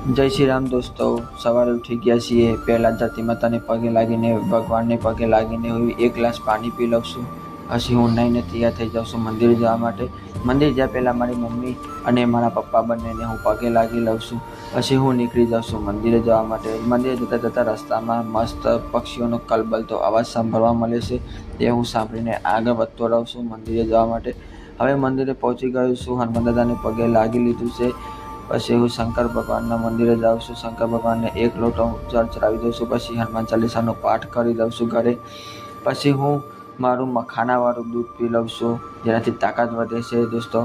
जय श्री राम दोस्तों। सवारे उठी गया छीए। पहला धरती माताने पगे लागीने भगवानने पगे लागीने હું એક ગ્લાસ પાણી પી લઉં છું। પછી હું નાઈને તૈયાર થઈ જાઉં છું મંદિરે જવા માટે। મંદિર જ્યાં પહેલાં મારી મમ્મી અને મારા પપ્પા બંનેને હું પગે લાગી લઉં છું। પછી હું નીકળી જાઉં છું મંદિરે જવા માટે। મંદિરે જતાં જતાં રસ્તામાં મસ્ત પક્ષીઓનો કલબલતો અવાજ સાંભળવા મળે છે, તે હું સાંભળીને આગળ વધતો રહું છું મંદિરે જવા માટે। હવે મંદિરે પહોંચી ગયો છું, હનુમાન દાદાને પગે લાગી લીધું છે। પછી હું શંકર ભગવાનના મંદિરે જાઉં છું। શંકર ભગવાનને એક લોટો જળ ચડાવી દઉં છું। પછી હનુમાન ચાલીસાનો પાઠ કરી દઉં છું ઘરે। પછી હું મારું મખાનાવાળું દૂધ પી લઉં છું, જેનાથી તાકાત વધે છે દોસ્તો।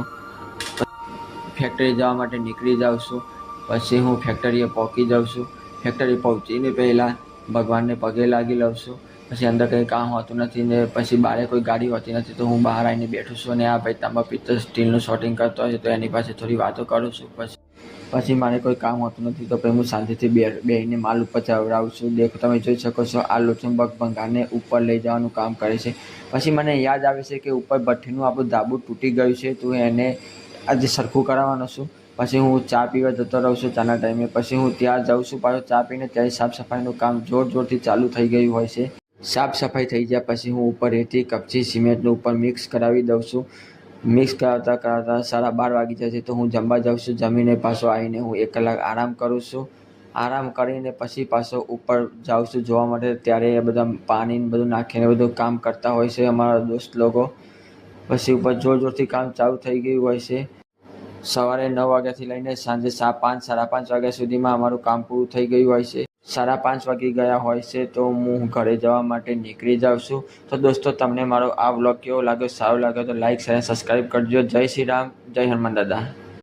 ફેક્ટરી જવા માટે નીકળી જાઉં છું। પછી હું ફેક્ટરીએ પહોંચી જાઉં છું। ફેક્ટરી પહોંચીને પહેલાં ભગવાનને પગે લાગી લઉં છું। પછી અંદર કંઈ કામ હોતું નથી ને પછી બહાર કોઈ ગાડી હોતી નથી, તો હું બહાર આવીને બેઠું છું અને આ ભાઈ તાંબા પિત્તળ સ્ટીલનું શોટિંગ કરતો હોય છે, તો એની પાસે થોડી વાતો કરું છું। પછી મારે કોઈ કામ હોતું નથી, તો પછી હું શાંતિથી બેસીને માલ ઉપર ચડાવું છું। દેખો, તમે જોઈ શકો છો, આ લોચંબક ભંગારને ઉપર લઈ જવાનું કામ કરે છે। પછી મને યાદ આવે છે કે ઉપર ભઠ્ઠીનું આપણું ધાબુ તૂટી ગયું છે, તો એને આજે સરખું કરાવવાનો છું। પછી હું ચા પીવા જતો રહું છું ચાના ટાઈમે। પછી હું ત્યાં જાઉં છું પાછો ચા પીને, ત્યારે સાફ સફાઈનું કામ જોરથી ચાલુ થઈ ગયું હોય છે। સાફ સફાઈ થઈ ગયા પછી હું ઉપર રેતી કપચી સિમેન્ટનું ઉપર મિક્સ કરાવી દઉં છું। મિક્સ કરાવતા 12:30 વાગી જાય છે, તો હું જમવા જાઉં છું। જમીને પાછો આવીને હું 1 કલાક આરામ કરું છું। આરામ કરીને પછી પાછો ઉપર જાઉં છું જોવા માટે, ત્યારે એ બધા પાણી બધું નાખીને બધું કામ કરતા હોય છે અમારા દોસ્ત લોકો। પછી ઉપર જોરથી કામ ચાલુ થઈ ગયું હોય છે। સવારે 9 વાગ્યાથી લઈને સાંજે 5 સાડા 5 વાગ્યા સુધીમાં અમારું કામ પૂરું થઈ ગયું હોય છે। 5:30 વાગી ગયા હોય છે, તો હું ઘરે જવા માટે નીકળી જાઉં છું। તો દોસ્તો, તમને મારો આ વ્લોગ કેવો લાગ્યો? સારો લાગ્યો તો લાઈક શેર સબસ્ક્રાઈબ કરજો। જય શ્રી રામ, જય હનુમાન દાદા।